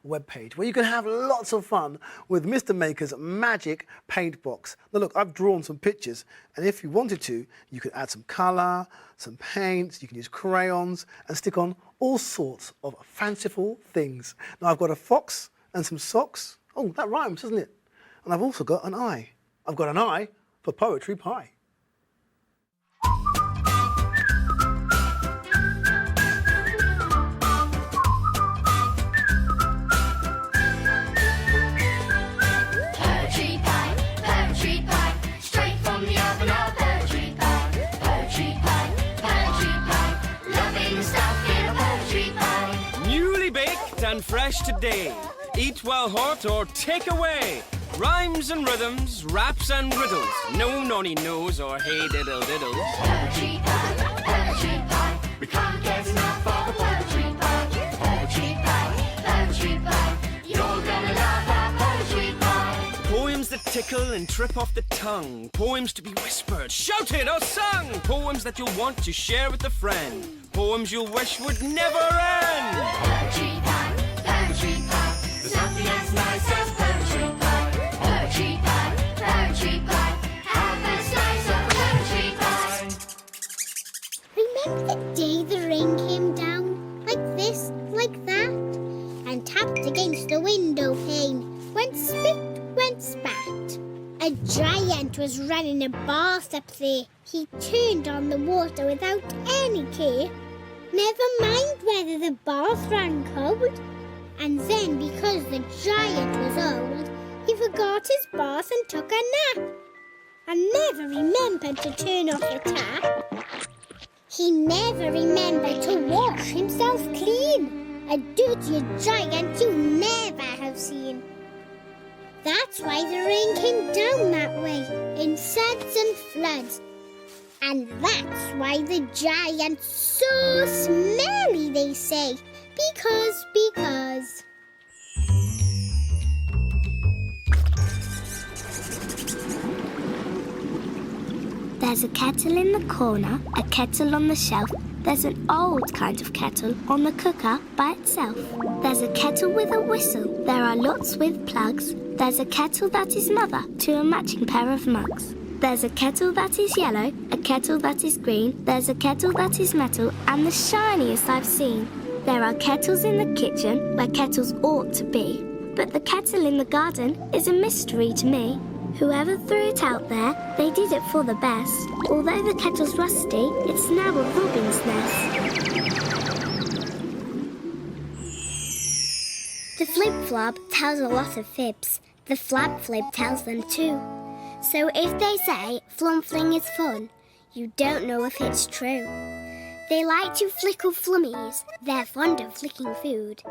webpage where you can have lots of fun with Mr. Maker's magic paint box. Now look, I've drawn some pictures, and if you wanted to, you could add some colour, some paints, you can use crayons and stick on all sorts of fanciful things. Now I've got a fox and some socks. Oh, that rhymes, doesn't it? And I've also got an eye. I've got an eye for Poetry Pie. And fresh today. Eat while hot or take away. Rhymes and rhythms, raps and riddles. No nonny knows or hey diddle diddles. Poetry pie, we can't get enough of the poetry pie. Poetry pie, you're gonna love our poetry pie. Poems that tickle and trip off the tongue. Poems to be whispered, shouted or sung. Poems that you'll want to share with a friend. Poems you'll wish would never end. Poetry pie. There's nothing as nice as poetry pie. Poetry pie, have a slice of poetry pie. Remember the day the rain came down, like this, like that, and tapped against the window pane, went spit, went spat. A giant was running a bath up there. He turned on the water without any care. Never mind whether the bath ran cold. And then, because the giant was old, he forgot his bath and took a nap. And never remembered to turn off the tap. He never remembered to wash himself clean. A dirtier giant you never have seen. That's why the rain came down that way, in suds and floods. And that's why the giant's so smelly, they say. Because. There's a kettle in the corner, a kettle on the shelf. There's an old kind of kettle on the cooker by itself. There's a kettle with a whistle. There are lots with plugs. There's a kettle that is mother to a matching pair of mugs. There's a kettle that is yellow, a kettle that is green. There's a kettle that is metal and the shiniest I've seen. There are kettles in the kitchen where kettles ought to be. But the kettle in the garden is a mystery to me. Whoever threw it out there, they did it for the best. Although the kettle's rusty, it's now a robin's nest. The flip-flop tells a lot of fibs. The flab-flib tells them too. So if they say flumfling is fun, you don't know if it's true. They like to flickle flummies. They're fond of flicking food.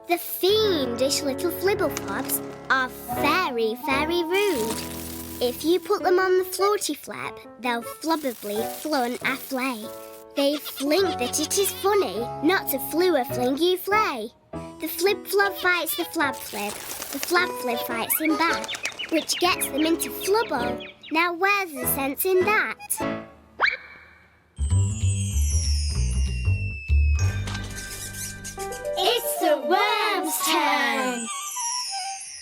The fiendish little flibbleflobs are very, very rude. If you put them on the floaty flap, they'll flubbably flun a flay. They flink that it is funny not to flew a fling you flay. The flib-flob fights the flab-flib. The flab-flib fights him back, which gets them into flubble. Now where's the sense in that? It's the worm's turn!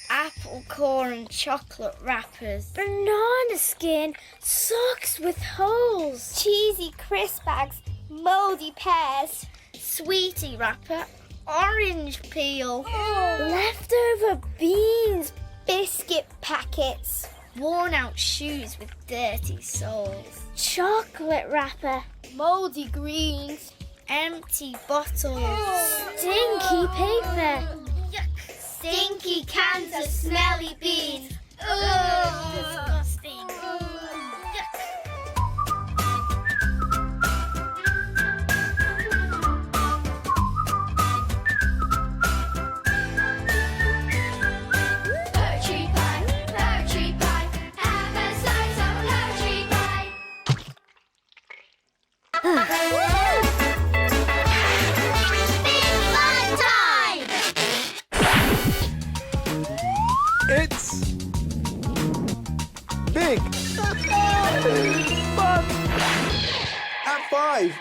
Apple core and chocolate wrappers. Banana skin, socks with holes. Cheesy crisp bags, mouldy pears. Sweetie wrapper, orange peel. Leftover beans. Biscuit packets. Worn out shoes with dirty soles. Chocolate wrapper. Mouldy greens. Empty bottles. Stinky paper. Yuck. Stinky cans of smelly beans. Ugh, disgusting. Yuck. Poetry pie, have a slice of poetry pie. It's big fun at 5.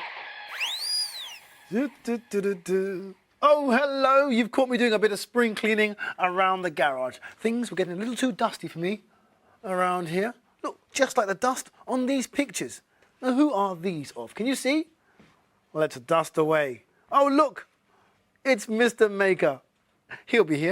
Oh, hello. You've caught me doing a bit of spring cleaning around the garage. Things were getting a little too dusty for me around here. Look, just like the dust on these pictures. Now, who are these of? Can you see? Well, let's dust away. Oh, look. It's Mr. Maker. He'll be here.